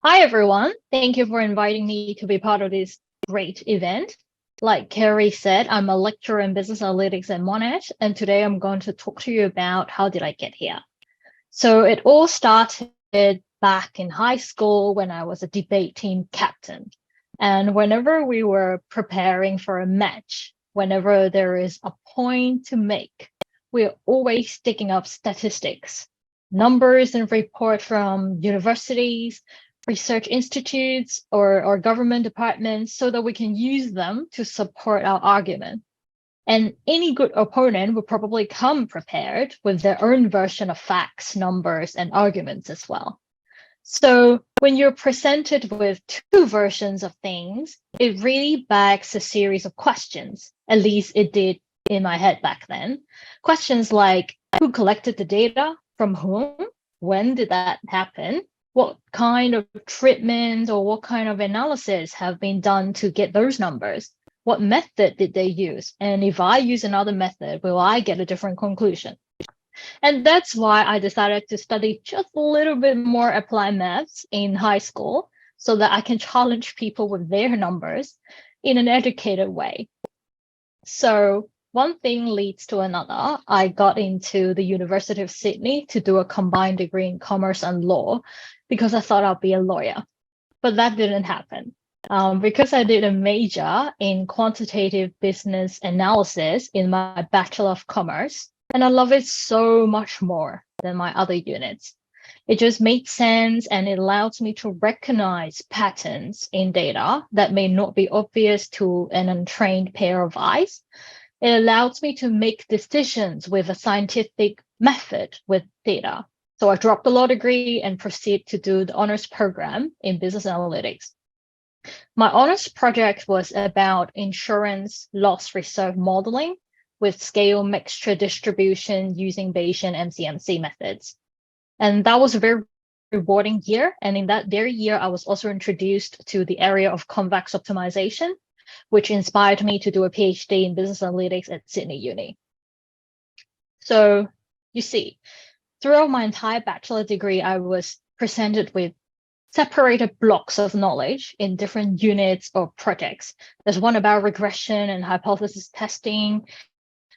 Hi, everyone. Thank you for inviting me to be part of this great event. Like Carrie said, I'm a lecturer in business analytics at Monash, and today I'm going to talk to you about how did I get here. So it all started back in high school when I was a debate team captain. And whenever we were preparing for a match, whenever there is a point to make, we're always sticking up statistics, numbers and report from universities, research institutes, or government departments so that we can use them to support our argument. And any good opponent will probably come prepared with their own version of facts, numbers, and arguments as well. So when you're presented with two versions of things, it really begs a series of questions. At least it did in my head back then. Questions like who collected the data, from whom, when did that happen, what kind of treatment or what kind of analysis have been done to get those numbers? What method did they use? And if I use another method, will I get a different conclusion? And that's why I decided to study just a little bit more applied maths in high school so that I can challenge people with their numbers in an educated way. So one thing leads to another. I got into the University of Sydney to do a combined degree in commerce and law because I thought I'd be a lawyer, but that didn't happen. Because I did a major in quantitative business analysis in my Bachelor of Commerce, and I love it so much more than my other units. It just made sense and it allows me to recognize patterns in data that may not be obvious to an untrained pair of eyes. It allows me to make decisions with a scientific method with data. So I dropped the law degree and proceed to do the honors program in business analytics. My honors project was about insurance loss reserve modeling with scale mixture distribution using Bayesian MCMC methods. And that was a very rewarding year. And in that very year, I was also introduced to the area of convex optimization, which inspired me to do a PhD in business analytics at Sydney Uni. So you see, throughout my entire bachelor degree, I was presented with separated blocks of knowledge in different units or projects. There's one about regression and hypothesis testing.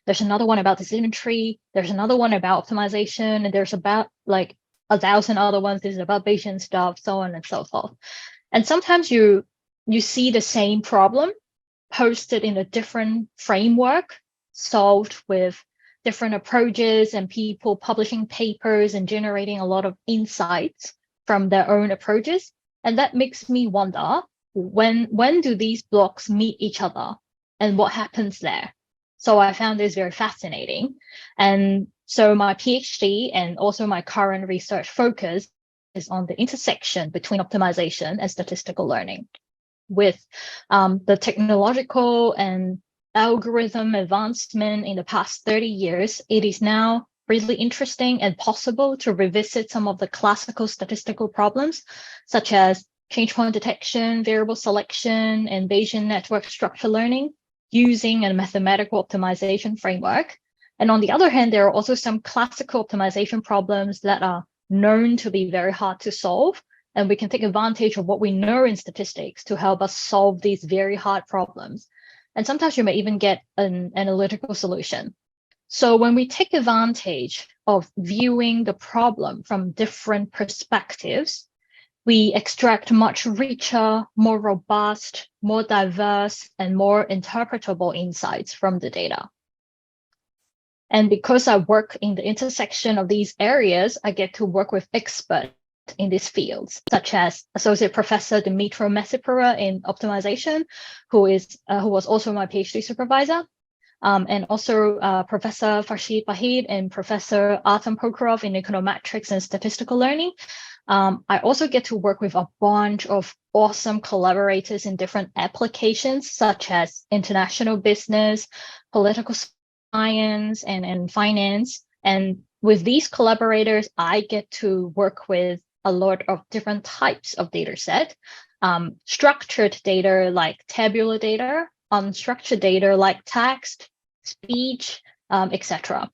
There's another one about decision tree. There's another one about optimization. And there's about like 1,000 other ones. This is about Bayesian stuff, so on and so forth. And sometimes you see the same problem posted in a different framework, solved with different approaches and people publishing papers and generating a lot of insights from their own approaches. And that makes me wonder, when do these blocks meet each other and what happens there? So I found this very fascinating. And so my PhD and also my current research focus is on the intersection between optimization and statistical learning. With the technological and algorithm advancement in the past 30 years, it is now really interesting and possible to revisit some of the classical statistical problems, such as change point detection, variable selection, and Bayesian network structure learning using a mathematical optimization framework. And on the other hand, there are also some classical optimization problems that are known to be very hard to solve. And we can take advantage of what we know in statistics to help us solve these very hard problems. And sometimes you may even get an analytical solution. So when we take advantage of viewing the problem from different perspectives, we extract much richer, more robust, more diverse, and more interpretable insights from the data. And because I work in the intersection of these areas, I get to work with experts in these fields, such as Associate Professor Dimitro Messipura in optimization, who was also my PhD supervisor, and also Professor Farshid Bahid and Professor Artem Prokhorov in Econometrics and statistical learning. I also get to work with a bunch of awesome collaborators in different applications, such as international business, political science, and finance. And with these collaborators, I get to work with a lot of different types of data set, structured data like tabular data, unstructured data like text, speech, etc.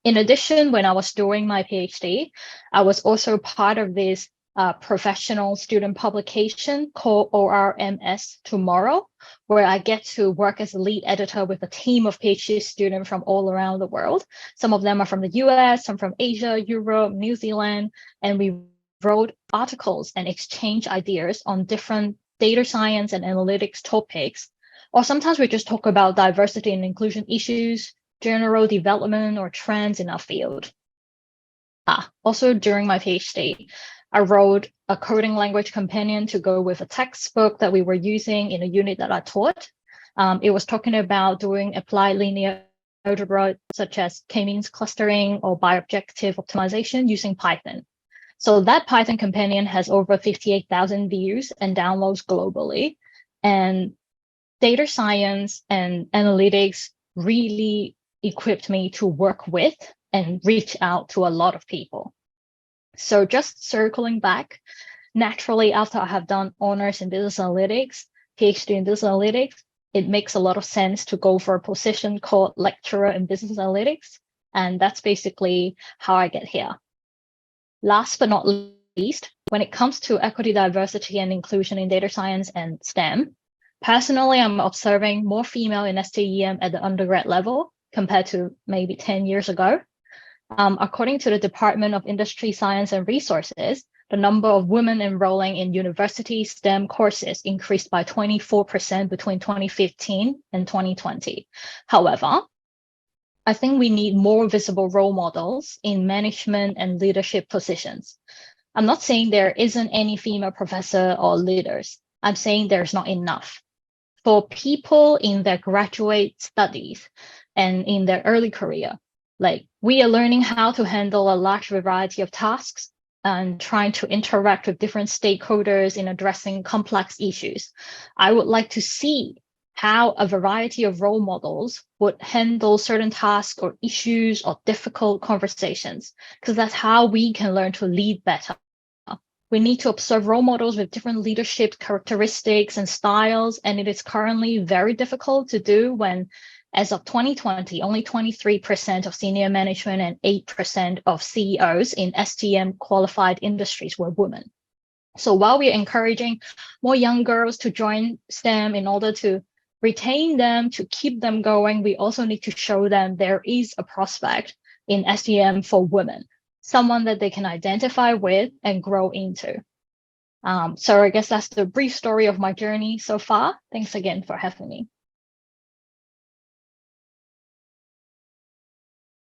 In addition, when I was doing my PhD, I was also part of this professional student publication called ORMS tomorrow, where I get to work as a lead editor with a team of PhD students from all around the world. Some of them are from the US, some from Asia, Europe, New Zealand, and we wrote articles and exchanged ideas on different data science and analytics topics. Or sometimes we just talk about diversity and inclusion issues, general development, or trends in our field. Also during my PhD, I wrote a coding language companion to go with a textbook that we were using in a unit that I taught. It was talking about doing applied linear algebra, such as k-means clustering or bi-objective optimization using Python. So that Python companion has over 58,000 views and downloads globally. And data science and analytics really equipped me to work with and reach out to a lot of people. So just circling back, naturally, after I have done honors in business analytics, PhD in business analytics, it makes a lot of sense to go for a position called lecturer in business analytics. And that's basically how I get here. Last but not least, when it comes to equity, diversity, and inclusion in data science and STEM, personally, I'm observing more female in STEM at the undergrad level compared to maybe 10 years ago. According to the Department of Industry, Science and Resources, the number of women enrolling in university STEM courses increased by 24% between 2015 and 2020. However, I think we need more visible role models in management and leadership positions. I'm not saying there isn't any female professor or leaders. I'm saying there's not enough. For people in their graduate studies and in their early career, like we are learning how to handle a large variety of tasks and trying to interact with different stakeholders in addressing complex issues. I would like to see how a variety of role models would handle certain tasks or issues or difficult conversations, because that's how we can learn to lead better. We need to observe role models with different leadership characteristics and styles, and it is currently very difficult to do when, as of 2020, only 23% of senior management and 8% of CEOs in STEM qualified industries were women. So while we're encouraging more young girls to join STEM in order to retain them, to keep them going, we also need to show them there is a prospect in STEM for women, someone that they can identify with and grow into. So I guess that's the brief story of my journey so far. Thanks again for having me.